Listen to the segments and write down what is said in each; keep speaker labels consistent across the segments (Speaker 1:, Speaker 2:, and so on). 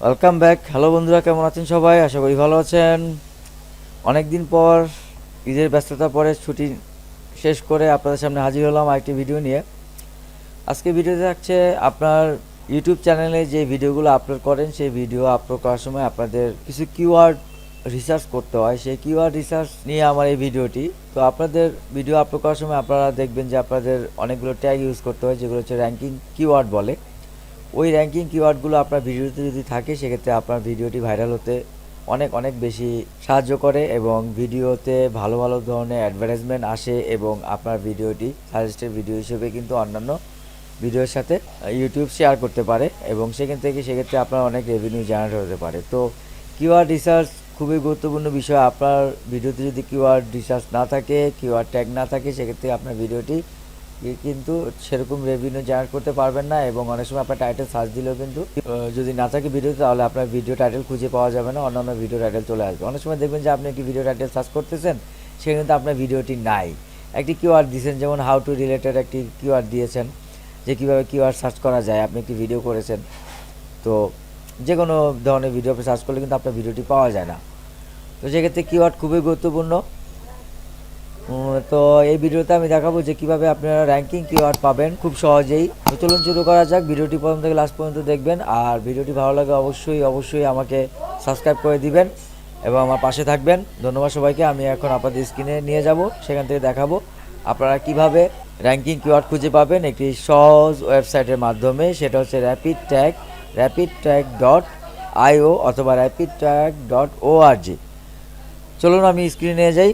Speaker 1: Welcome back. Hello বন্ধুরা, কেমন আছেন সবাই? আশা করি ভালো আছেন। অনেক দিন পর ঈদের ব্যস্ততা পরে ছুটি শেষ করে আপনাদের সামনে হাজির হলাম আরেকটি ভিডিও নিয়ে। আজকে ভিডিওতে থাকছে আপনার ইউটিউব চ্যানেলে যে ভিডিওগুলো আপলোড করেন, সেই ভিডিও আপলোড করার সময় আপনাদের কিছু কিওয়ার্ড রিসার্চ করতে হয়। সেই কিওয়ার্ড রিসার্চ নিয়ে আমার এই ভিডিওটি। তো আপনাদের ভিডিও আপলোড করার সময় আপনারা দেখবেন যে আপনাদের অনেকগুলো ট্যাগ ইউজ করতে হয়, যেগুলো হচ্ছে র্যাঙ্কিং কিওয়ার্ড বলে। ওই র্যাঙ্কিং কিওয়ার্ডগুলো আপনার ভিডিওতে যদি থাকে, সেক্ষেত্রে আপনার ভিডিওটি ভাইরাল হতে অনেক অনেক বেশি সাহায্য করে এবং ভিডিওতে ভালো ভালো ধরনের অ্যাডভার্টাইজমেন্ট আসে এবং আপনার ভিডিওটি সাজেস্টেড ভিডিও হিসেবে কিন্তু অন্যান্য ভিডিওর সাথে ইউটিউব শেয়ার করতে পারে এবং সেক্ষেত্রে আপনার অনেক রেভিনিউ জেনারেট হতে পারে। তো কিওয়ার্ড রিসার্চ খুবই গুরুত্বপূর্ণ বিষয়। আপনার ভিডিওতে যদি কিওয়ার্ড রিসার্চ না থাকে, কিওয়ার্ড ট্যাগ না থাকে, সেক্ষেত্রে আপনার ভিডিওটি কিন্তু সেরকম রেভিনিউ জেনারেট করতে পারবেন না এবং অনেক সময় আপনার টাইটেল সার্চ দিলেও কিন্তু যদি না থাকে ভিডিওতে, তাহলে আপনার ভিডিও টাইটেল খুঁজে পাওয়া যাবে না, অন্যান্য ভিডিও টাইটেল চলে আসবে। অনেক সময় দেখবেন যে আপনি একটি ভিডিও টাইটেল সার্চ করতেছেন, সেখানে কিন্তু আপনার ভিডিওটি নাই। একটি কিওয়ার্ড দিয়েছেন, যেমন হাউ টু রিলেটেড একটি কিওয়ার্ড দিয়েছেন, যে কীভাবে কিওয়ার্ড সার্চ করা যায়। আপনি একটি ভিডিও করেছেন, তো যে কোনো ধরনের ভিডিও আপনি সার্চ করলে কিন্তু আপনার ভিডিওটি পাওয়া যায় না। তো সেক্ষেত্রে কিওয়ার্ড খুবই গুরুত্বপূর্ণ। তো এই ভিডিওতে আমি দেখাবো যে কিভাবে আপনারা র্যাঙ্কিং কিওয়ার্ড পাবেন খুব সহজেই। তো চলুন শুরু করা যাক। ভিডিওটি প্রথম থেকে লাস্ট পর্যন্ত দেখবেন, আর ভিডিওটি ভালো লাগে অবশ্যই আমাকে সাবস্ক্রাইব করে দিবেন এবং আমার পাশে থাকবেন। ধন্যবাদ সবাইকে। আমি এখন আপনাদের স্ক্রিনে নিয়ে যাব, সেখান থেকে দেখাবো আপনারা কিভাবে র্যাঙ্কিং কিওয়ার্ড খুঁজে পাবেন একটি সহজ ওয়েবসাইটের মাধ্যমে। সেটা হচ্ছে rapidtag.io অথবা rapidtag.org। চলুন আমি স্ক্রিনে নিয়ে যাই।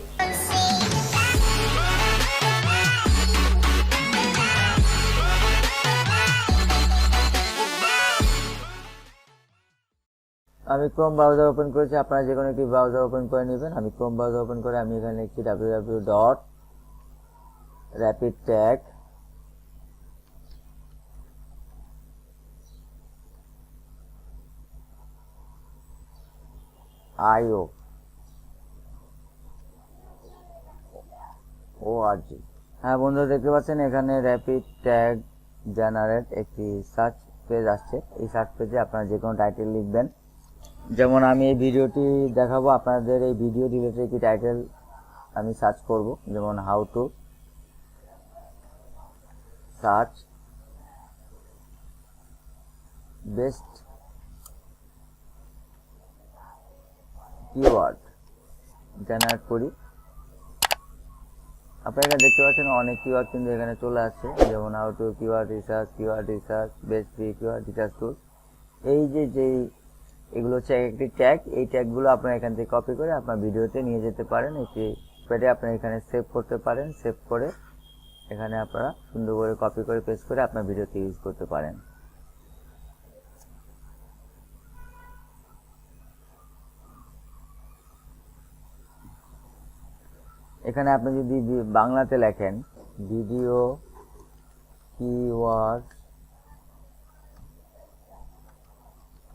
Speaker 1: আমি ক্রোম ব্রাউজার ওপেন করেছি, আপনারা যে কোনো একটি ব্রাউজার ওপেন করে নেবেন। আমি ক্রোম ব্রাউজার ওপেন করে আমি এখানে লিখছি www.rapidtag.io. হ্যাঁ বন্ধুরা, দেখতে পাচ্ছেন এখানে র্যাপিড ট্যাগ জেনারেট একটি সার্চ পেজ আসছে। এই সার্চ পেজে আপনারা যে কোনো টাইটেল লিখবেন। যেমন আমি এই ভিডিওটি দেখাবো, আপনাদের এই ভিডিও রিলেটেড একটি টাইটেল আমি সার্চ করব, যেমন how to search best keyword generate করি। আপনারা এখানে দেখতে পাচ্ছেন অনেক কিওয়ার্ড কিন্তু এখানে চলে আসছে, যেমন how to keyword research best free keyword research টুল। এই যেই এগুলো হচ্ছে একটি ট্যাগ। এই ট্যাগগুলো আপনারা এখান থেকে কপি করে আপনার ভিডিওতে নিয়ে যেতে পারেন। একটি প্যাডে আপনারা এখানে সেভ করতে পারেন। সেভ করে এখানে আপনারা সুন্দর করে কপি করে পেস্ট করে আপনার ভিডিওতে ইউজ করতে পারেন। এখানে আপনি যদি বাংলাতে লেখেন video keyword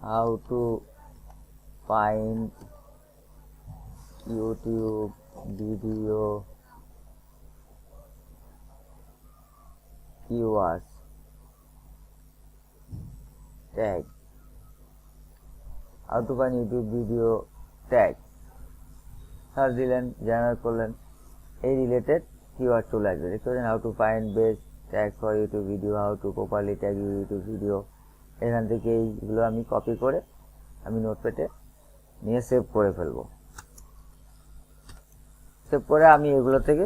Speaker 1: how to find YouTube video keywords tag, how to find YouTube video tag search দিলেন, জেনারেট করলেন, এই রিলেটেড কিওয়ার্ড চলে আসবে। দেখতে পাচ্ছেন how to find best tag for YouTube video, how to properly tag YouTube video. এখান থেকে এইগুলো আমি কপি করে আমি নোটপ্যাডে নিয়ে সেভ করে ফেলবো। সেভ করে আমি এগুলো থেকে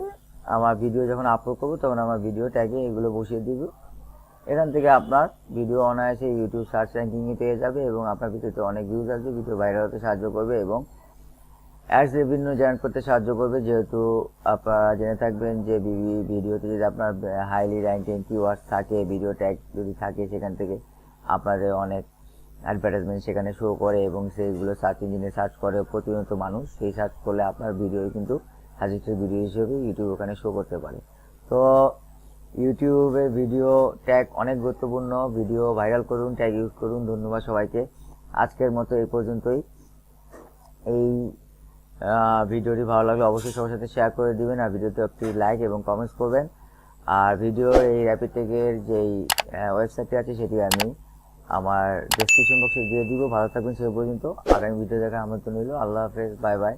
Speaker 1: আমার ভিডিও যখন আপলোড করবো, তখন আমার ভিডিও ট্যাগে এগুলো বসিয়ে দিব। এখান থেকে আপনার ভিডিও অনায়াসে ইউটিউব সার্চ র্যাঙ্কিংয়ে পেয়ে যাবে এবং আপনার ভিডিওতে অনেক ভিউজ আসবে, ভিডিও ভাইরাল হতে সাহায্য করবে এবং অ্যাডস রেভিনিউ জেনারেট করতে সাহায্য করবে। যেহেতু আপনারা জেনে থাকবেন যে ভিডিওতে যদি আপনার হাইলি র্যাঙ্কিং কিওয়ার্ড থাকে, ভিডিও ট্যাগ যদি থাকে, সেখান থেকে আপনাদের অনেক অ্যাডভার্টাইজমেন্ট সেখানে শো করে এবং সেইগুলো সার্চ ইঞ্জিনে সার্চ করে প্রতিনিয়ত মানুষ। সেই সার্চ করলে আপনার ভিডিও কিন্তু সাজেস্টেড ভিডিও হিসেবে ইউটিউব ওখানে শো করতে পারে। তো ইউটিউবে ভিডিও ট্যাগ অনেক গুরুত্বপূর্ণ। ভিডিও ভাইরাল করুন, ট্যাগ ইউজ করুন। ধন্যবাদ সবাইকে। আজকের মতো এই পর্যন্তই। এই ভিডিওটি ভালো লাগলে অবশ্যই সবার সাথে শেয়ার করে দিবেন আর ভিডিওতে একটি লাইক এবং কমেন্টস করবেন। আর ভিডিও এই র্যাপিড ট্যাগের যেই ওয়েবসাইটটি আছে সেটি আমি আমার ডেসক্রিপশন বক্সে দিয়ে দিব। ভালো থাকবেন সে পর্যন্ত। আগামী ভিডিও দেখার আমন্ত্রণ রইল। আল্লাহ হাফেজ, বাই বাই।